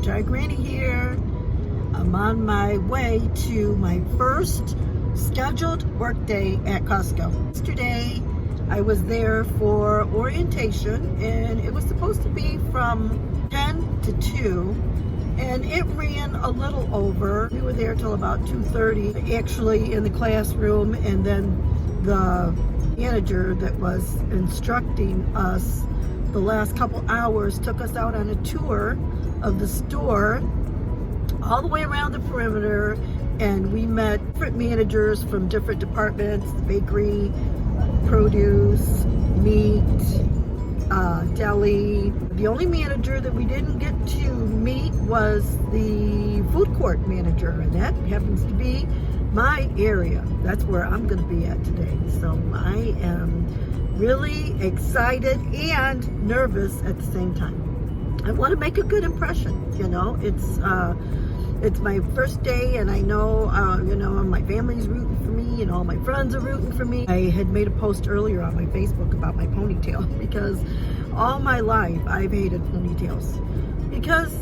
Retired Granny here. I'm on my way to my first scheduled work day at Costco. Yesterday, I was there for orientation, and it was supposed to be from 10 to 2, and it ran a little over. We were there till about 2:30, actually in the classroom, and then the manager that was instructing us the last couple hours took us out on a tour of the store all the way around the perimeter, and we met different managers from different departments: the bakery, produce, meat, deli. The only manager that we didn't get to meet was the food court manager, and that happens to be my area. That's where I'm going to be at today. So I am really excited and nervous at the same time. I want to make a good impression. You know, it's my first day, and I know, my family's rooting for me, and all my friends are rooting for me. I had made a post earlier on my Facebook about my ponytail because all my life I've hated ponytails because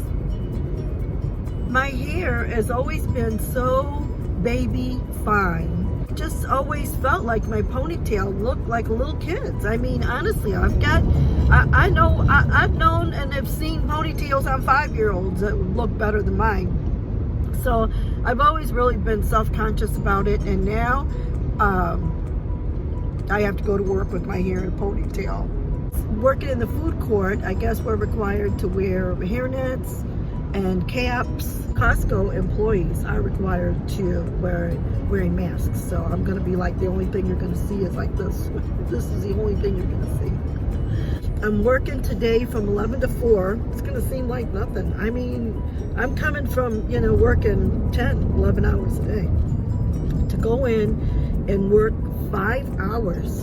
my hair has always been so baby fine. Just always felt like my ponytail looked like a little kid's. I mean, honestly, I've known and have seen ponytails on 5-year-olds that look better than mine. So I've always really been self-conscious about it, and now I have to go to work with my hair in a ponytail. Working in the food court, I guess we're required to wear hairnets and caps. Costco employees are required to wearing masks, so I'm going to be like, the only thing you're going to see is like this. This is the only thing you're going to see. I'm working today from 11 to 4. It's going to seem like nothing. I mean, I'm coming from, working 10, 11 hours a day to go in and work 5 hours.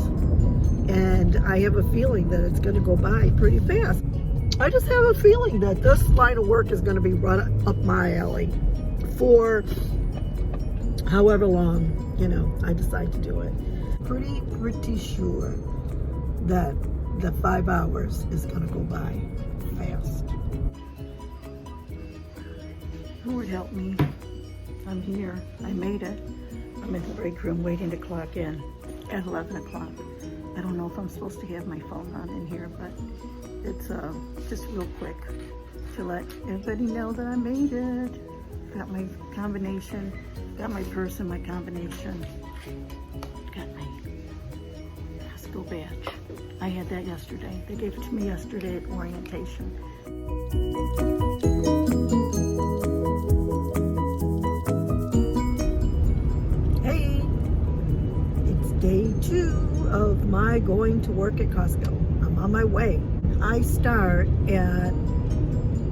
And I have a feeling that it's going to go by pretty fast. I just have a feeling that this line of work is going to be right up my alley for however long, I decide to do it. Pretty sure that the 5 hours is going to go by fast. Lord help me. I'm here. I made it. I'm in the break room waiting to clock in at 11 o'clock. I don't know if I'm supposed to have my phone on in here, but it's just real quick to let everybody know that I made it. Got my combination, got my purse and my combination, got my Costco badge. I had that yesterday. They gave it to me yesterday at orientation. Hey, it's day 2 of my going to work at Costco. I'm on my way. I start at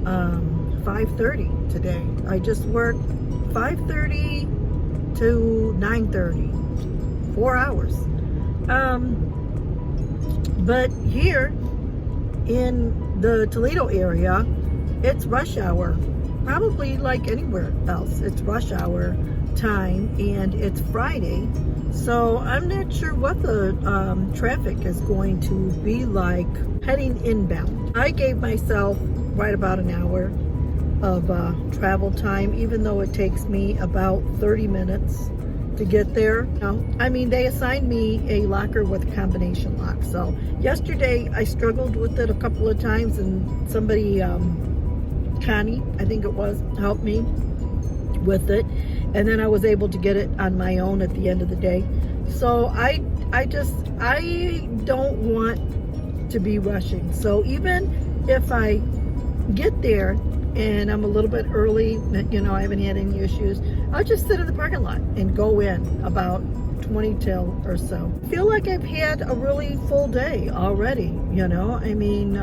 5:30 today. I just work 5:30 to 9:30, 4 hours. But here in the Toledo area, it's rush hour. Probably like anywhere else, it's rush hour time, and it's Friday. So I'm not sure what the traffic is going to be like heading inbound. I gave myself right about an hour of travel time, even though it takes me about 30 minutes to get there. I mean, they assigned me a locker with a combination lock. So yesterday I struggled with it a couple of times, and somebody, Connie, I think it was, helped me with it, and then I was able to get it on my own at the end of the day. So I don't want to be rushing. So even if I get there and I'm a little bit early, I haven't had any issues, I'll just sit in the parking lot and go in about 20 till or so. I feel like I've had a really full day already, I mean,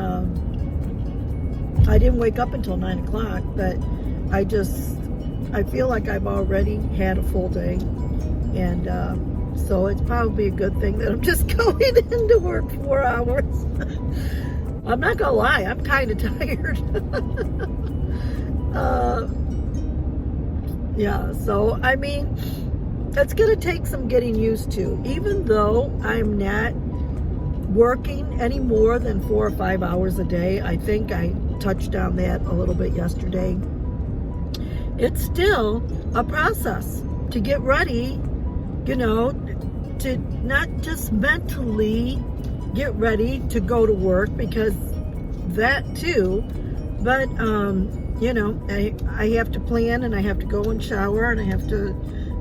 I didn't wake up until 9 o'clock, but I feel like I've already had a full day, and so it's probably a good thing that I'm just going into work 4 hours. I'm not gonna lie, I'm kind of tired. Yeah, so I mean, it's gonna take some getting used to. Even though I'm not working any more than 4 or 5 hours a day. I think I touched on that a little bit yesterday. It's still a process to get ready, you know, to not just mentally get ready to go to work, because that too, but you know, I have to plan, and I have to go and shower, and I have to,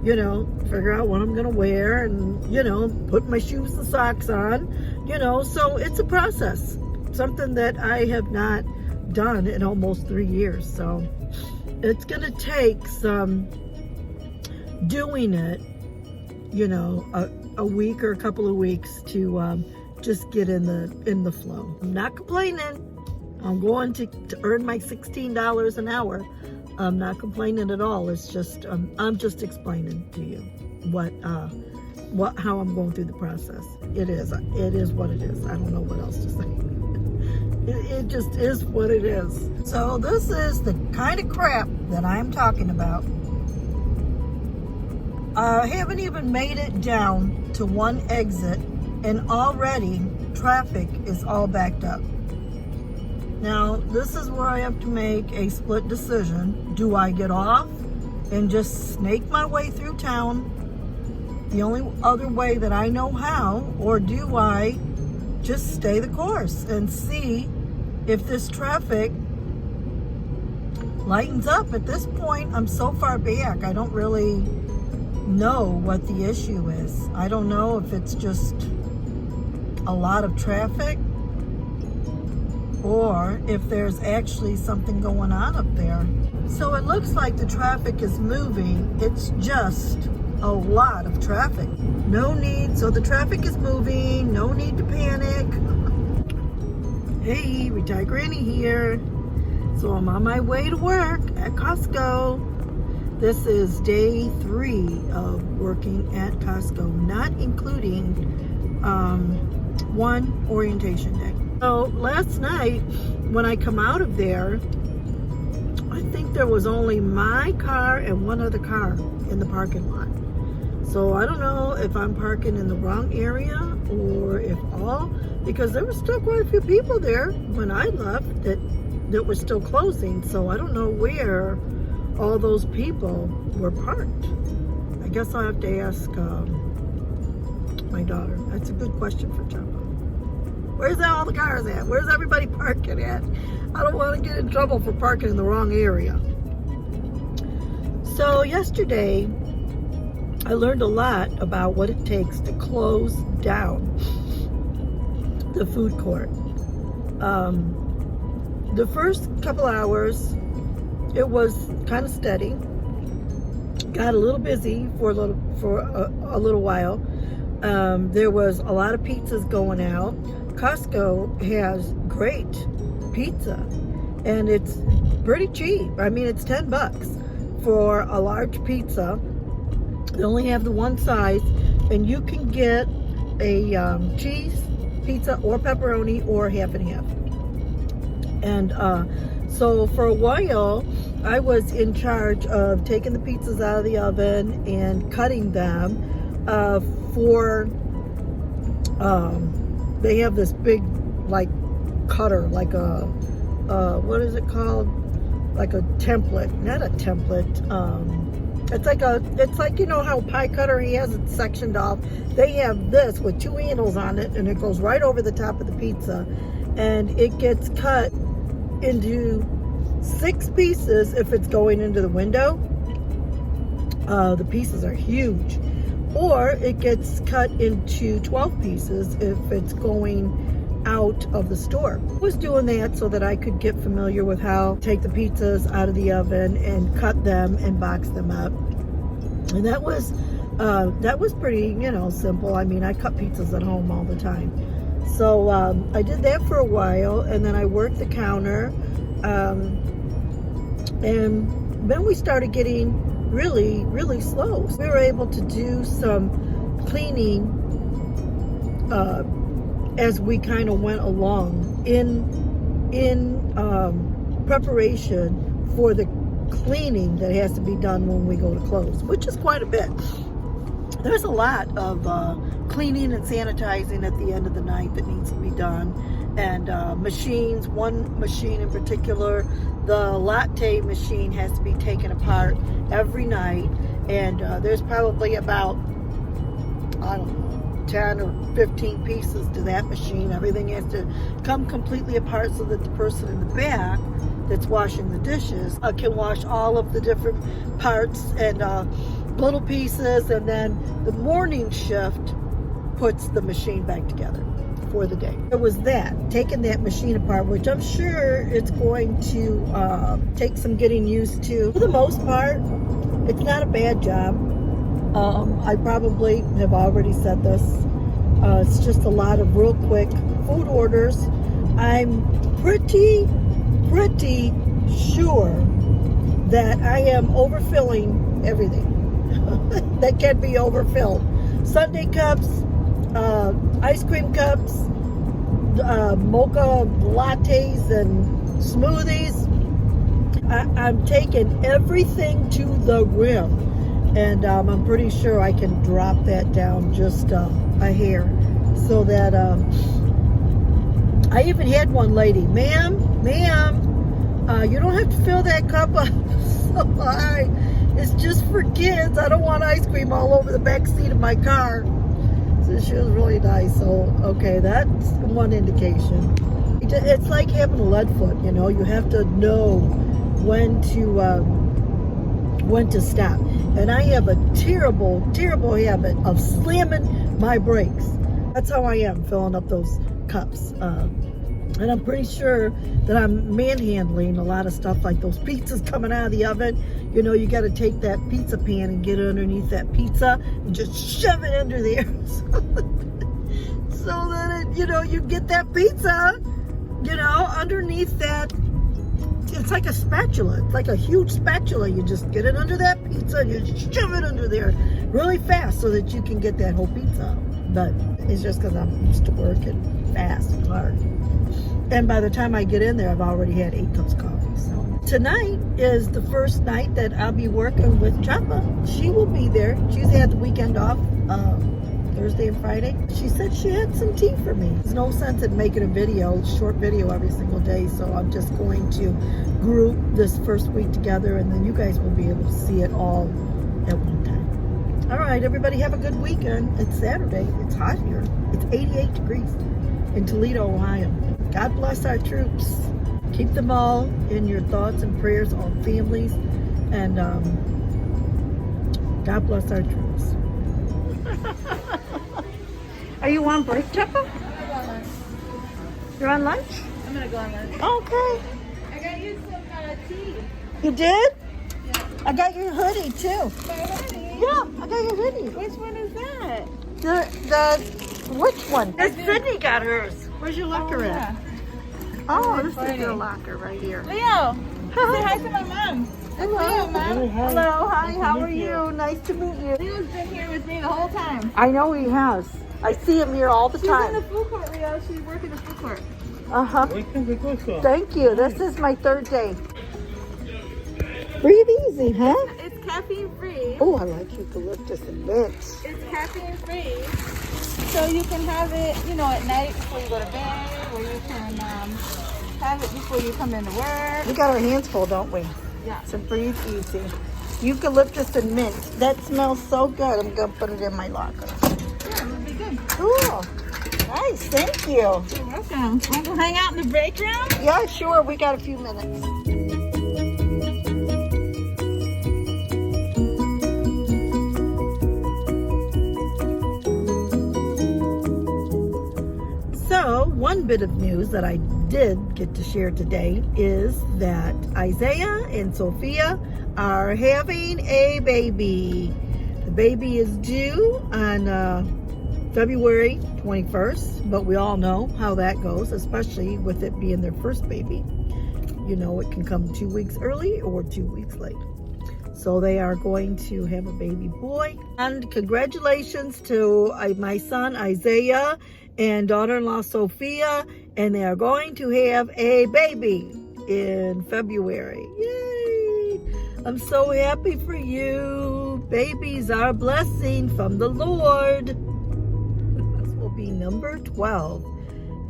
you know, figure out what I'm gonna wear, and, you know, put my shoes and socks on, you know. So it's a process, something that I have not done in almost 3 years. So it's gonna take some doing it, you know, a week or a couple of weeks to just get in the flow. I'm not complaining. I'm going to earn my $16 an hour. I'm not complaining at all. It's just I'm just explaining to you how I'm going through the process. It is what it is. I don't know what else to say. It just is what it is. So this is the kind of crap that I'm talking about. I haven't even made it down to one exit, and already traffic is all backed up. Now, this is where I have to make a split decision. Do I get off and just snake my way through town, the only other way that I know how, or do I just stay the course and see if this traffic lightens up? At this point, I'm so far back, I don't really know what the issue is. I don't know if it's just a lot of traffic, or if there's actually something going on up there. So it looks like the traffic is moving. It's just a lot of traffic. No need, so the traffic is moving, no need to panic. Hey, Retired Granny here. So I'm on my way to work at Costco. This is day 3 of working at Costco, not including one orientation day. So last night, when I come out of there, I think there was only my car and one other car in the parking lot. So I don't know if I'm parking in the wrong area, or if all, because there were still quite a few people there when I left that were still closing. So I don't know where all those people were parked. I guess I'll have to ask my daughter. That's a good question for Jumbo. Where's all the cars at? Where's everybody parking at? I don't want to get in trouble for parking in the wrong area. So yesterday, I learned a lot about what it takes to close down the food court. The first couple hours, it was kind of steady. Got a little busy for a little while. There was a lot of pizzas going out. Costco has great pizza, and it's pretty cheap. I mean, it's $10 for a large pizza. They only have the one size, and you can get a cheese pizza or pepperoni or half and half. And so for a while, I was in charge of taking the pizzas out of the oven and cutting them they have this big, like, cutter, like a, what is it called? Like a template, not a template. It's like, you know how pie cutter, he has it sectioned off. They have this with 2 handles on it, and it goes right over the top of the pizza. And it gets cut into 6 pieces if it's going into the window. The pieces are huge. Or it gets cut into 12 pieces if it's going out of the store. I was doing that so that I could get familiar with how to take the pizzas out of the oven and cut them and box them up. And that was pretty, you know, simple. I mean, I cut pizzas at home all the time. So I did that for a while, and then I worked the counter. And then we started getting really, really slow. We were able to do some cleaning as we kind of went along in preparation for the cleaning that has to be done when we go to close, which is quite a bit. there's a lot of cleaning and sanitizing at the end of the night that needs to be done. And machines, one machine in particular, the latte machine has to be taken apart every night. And there's probably about, I don't know, 10 or 15 pieces to that machine. Everything has to come completely apart so that the person in the back that's washing the dishes can wash all of the different parts and little pieces. And then the morning shift puts the machine back together for the day. It was that, taking that machine apart, which I'm sure it's going to take some getting used to. For the most part, it's not a bad job. I probably have already said this. It's just a lot of real quick food orders. I'm pretty sure that I am overfilling everything that can be overfilled. Sundae cups, ice cream cups, mocha lattes and smoothies. I'm taking everything to the rim, and I'm pretty sure I can drop that down just a hair, so that I even had one lady, ma'am, you don't have to fill that cup up so high. It's just for kids. I don't want ice cream all over the back seat of my car. So she was really nice. So, okay, that's one indication. It's like having a lead foot, you know. You have to know when to stop. And I have a terrible habit of slamming my brakes. That's how I am filling up those cups. And I'm pretty sure that I'm manhandling a lot of stuff, like those pizzas coming out of the oven. You know, you got to take that pizza pan and get it underneath that pizza and just shove it under there. So that, you know, you get that pizza, you know, underneath that. It's like a spatula. It's like a huge spatula. You just get it under that pizza and you just shove it under there really fast so that you can get that whole pizza out. But it's just because I'm used to working fast and hard. And by the time I get in there, I've already had 8 cups of coffee. So tonight is the first night that I'll be working with Chapa. She will be there. She's had the weekend off, Thursday and Friday. She said she had some tea for me. There's no sense in making a short video every single day. So I'm just going to group this first week together, and then you guys will be able to see it all at one time. All right, everybody have a good weekend. It's Saturday. It's hot here. It's 88 degrees in Toledo, Ohio. God bless our troops. Keep them all in your thoughts and prayers, all families. And God bless our troops. Are you on break, Chapa? You're on lunch? I'm gonna go on lunch. Okay. I got you some tea. You did? Yeah. I got your hoodie too. My hoodie? Yeah, I got your hoodie. Which one is that? Which one? Sydney got hers. Where's your locker at? Oh, this is your locker right here. Leo, say hi to my mom. Hello. Leo, Mom. Hello, hi, how are you? Nice to meet you. Leo's been here with me the whole time. I know he has. I see him here all the She's in time. the food court, Leo. She's working the food court. Uh-huh. Thank you. This is my 3rd day. Breathe easy, huh? It's caffeine free. Oh, I like eucalyptus and mint. It's caffeine free. So you can have it, you know, at night before you go to bed, or you can have it before you come into work. We got our hands full, don't we? Yeah. So breathe easy. Eucalyptus and mint. That smells so good. I'm going to put it in my locker. Yeah, it'll be good. Cool. Nice. Thank you. You're welcome. Want to go hang out in the break room? Yeah, sure. We got a few minutes. So, one bit of news that I did get to share today is that Isaiah and Sophia are having a baby. The baby is due on February 21st, but we all know how that goes, especially with it being their first baby. You know, it can come 2 weeks early or 2 weeks late. So they are going to have a baby boy. And congratulations to my son Isaiah and daughter-in-law Sophia, and they are going to have a baby in February. Yay! I'm so happy for you. Babies are a blessing from the Lord. This will be number 12.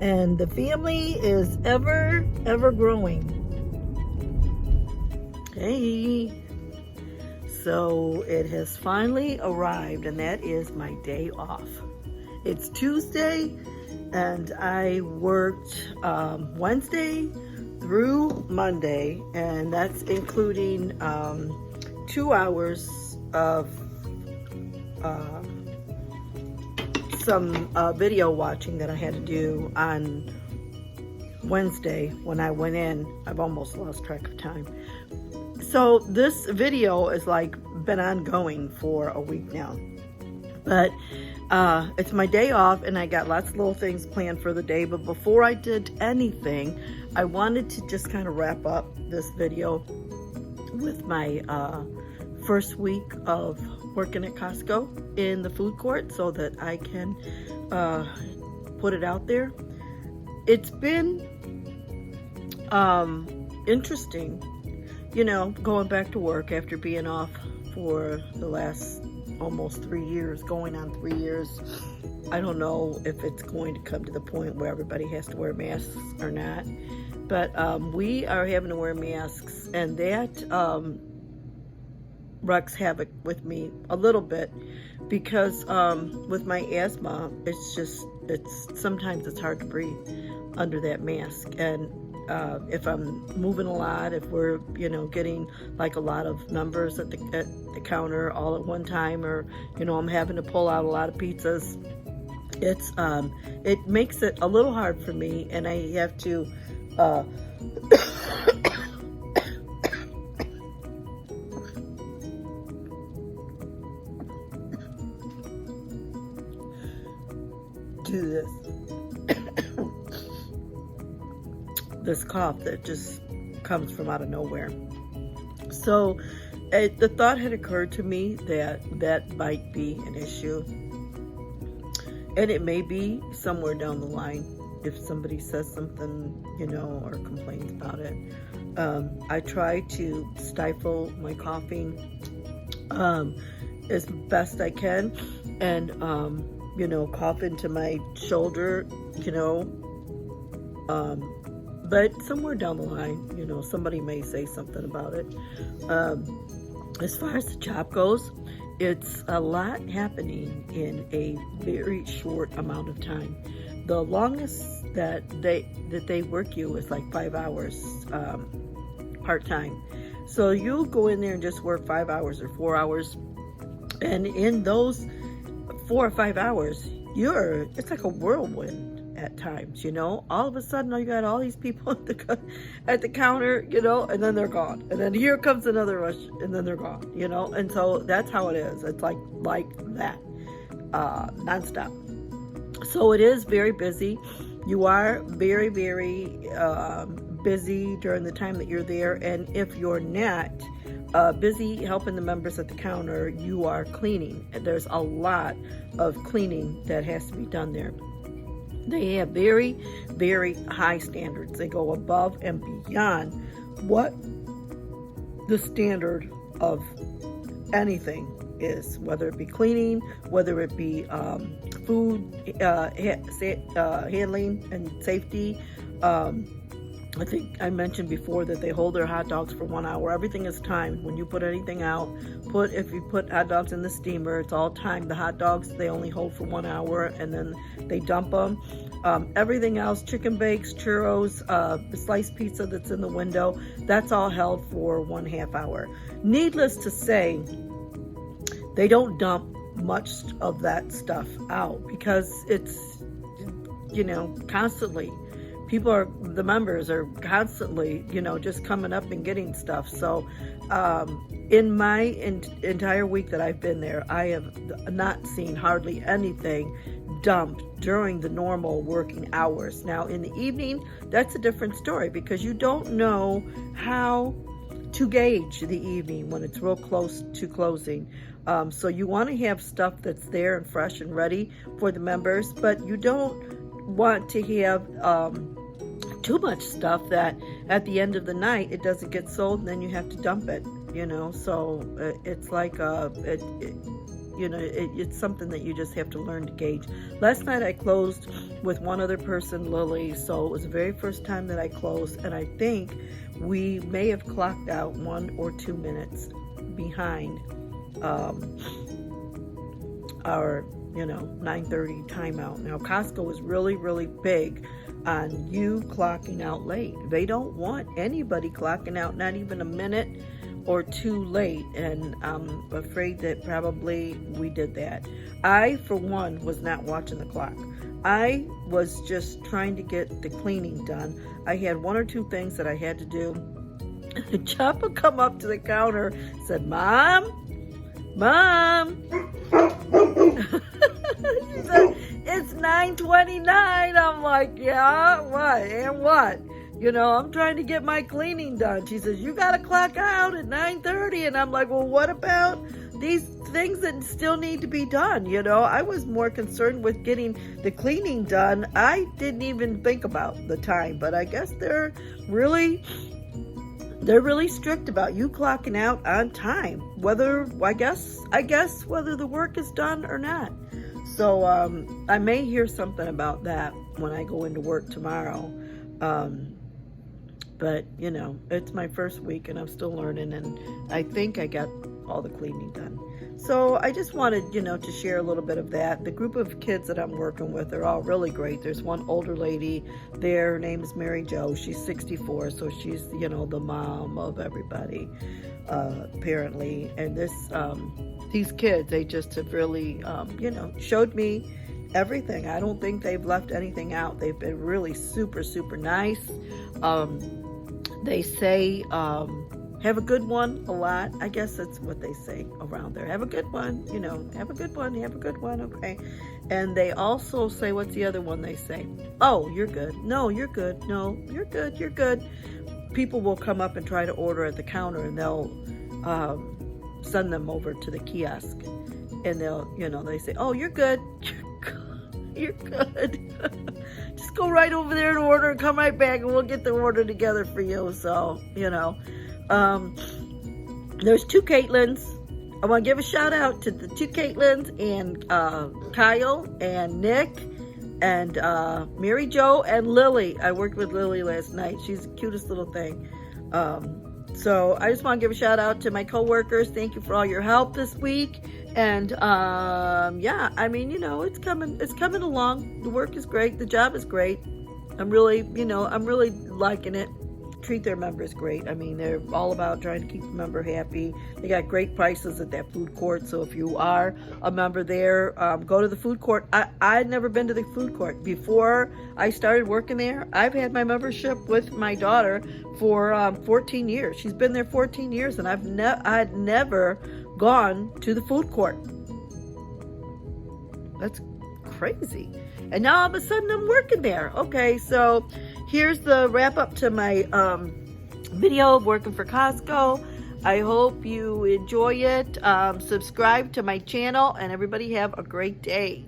And the family is ever growing. Hey. So it has finally arrived, and that is my day off. It's Tuesday, and I worked Wednesday through Monday, and that's including 2 hours of some video watching that I had to do on Wednesday when I went in. I've almost lost track of time. So this video is like been ongoing for a week now, but it's my day off and I got lots of little things planned for the day. But before I did anything, I wanted to just kind of wrap up this video with my first week of working at Costco in the food court so that I can put it out there. It's been interesting, you know, going back to work after being off for the last almost 3 years, going on 3 years. I don't know if it's going to come to the point where everybody has to wear masks or not, but we are having to wear masks, and that wreaks havoc with me a little bit because with my asthma, sometimes it's hard to breathe under that mask. And if I'm moving a lot, if we're, you know, getting like a lot of numbers at the counter all at one time, or, you know, I'm having to pull out a lot of pizzas, it makes it a little hard for me, and I have to do this cough that just comes from out of nowhere. So the thought had occurred to me that might be an issue, and it may be somewhere down the line if somebody says something, you know, or complains about it. I try to stifle my coughing as best I can, and you know, cough into my shoulder, you know, but somewhere down the line, you know, somebody may say something about it. As far as the job goes, it's a lot happening in a very short amount of time. The longest that they work you is like 5 hours part-time. So you'll go in there and just work 5 hours or 4 hours, and in those 4 or 5 hours, it's like a whirlwind at times, you know. All of a sudden, you got all these people at the counter, you know, and then they're gone. And then here comes another rush, and then they're gone, you know. And so that's how it is. It's like that, nonstop. So it is very busy. You are very, very busy during the time that you're there. And if you're not busy helping the members at the counter, you are cleaning. There's a lot of cleaning that has to be done there. They have very, very high standards. They go above and beyond what the standard of anything is, whether it be cleaning, whether it be food handling and safety. I think I mentioned before that they hold their hot dogs for 1 hour. Everything is timed. When you put anything out, if you put hot dogs in the steamer, it's all timed. The hot dogs, they only hold for 1 hour, and then they dump them. Everything else, chicken bakes, churros, sliced pizza that's in the window, that's all held for 1/2 hour. Needless to say, they don't dump much of that stuff out because it's, you know, constantly. The members are constantly, you know, just coming up and getting stuff. So in my entire week that I've been there, I have not seen hardly anything dumped during the normal working hours. Now in the evening, that's a different story because you don't know how to gauge the evening when it's real close to closing. So you want to have stuff that's there and fresh and ready for the members, but you don't want to have too much stuff that at the end of the night it doesn't get sold and then you have to dump it. you know, so it's like it's something that you just have to learn to gauge. Last night I closed with one other person, Lily, so it was the very first time that I closed, and I think we may have clocked out 1 or 2 minutes behind our 9:30 timeout. Now Costco is really, really big on you clocking out late. They don't want anybody clocking out not even a minute or 2 late, and I'm afraid that probably we did that. I, for one, was not watching the clock. I was just trying to get the cleaning done. I had 1 or 2 things that I had to do. Choppa come up to the counter, said, Mom, she said, it's 9:29. I'm like, yeah, what? And what? I'm trying to get my cleaning done. She says, you got to clock out at 9:30. And I'm like, well, what about these things that still need to be done? I was more concerned with getting the cleaning done. I didn't even think about the time, but I guess they're really strict about you clocking out on time, whether, I guess whether the work is done or not. So I may hear something about that when I go into work tomorrow. But it's my first week and I'm still learning, and I think I got all the cleaning done. So I just wanted, to share a little bit of that. The group of kids that I'm working with are all really great. There's one older lady there. Her name is Mary Jo. She's 64, so she's, the mom of everybody, apparently. And these kids, they just have really, showed me everything. I don't think they've left anything out. They've been really super, super nice. They say, have a good one a lot. I guess that's what they say around there. Have a good one, have a good one, okay. And they also say, what's the other one they say? Oh, you're good. No, you're good. No, you're good. You're good. People will come up and try to order at the counter, and they'll send them over to the kiosk. And they'll, they say, oh, you're good. You're good. Just go right over there and order and come right back and we'll get the order together for you. So, there's 2 Caitlins. I want to give a shout out to the 2 Caitlins and Kyle and Nick and Mary Jo and Lily. I worked with Lily last night. She's the cutest little thing. So I just want to give a shout out to my coworkers. Thank you for all your help this week. And yeah, I mean, it's coming along. The work is great. The job is great. I'm really liking it. Treat their members great. I mean, they're all about trying to keep the member happy. They got great prices at that food court. So if you are a member there, go to the food court. I'd never been to the food court before I started working there. I've had my membership with my daughter for 14 years. She's been there 14 years, and I'd never gone to the food court. That's crazy. And now all of a sudden I'm working there. Okay, so here's the wrap up to my video of working for Costco. I hope you enjoy it. Subscribe to my channel, and everybody have a great day.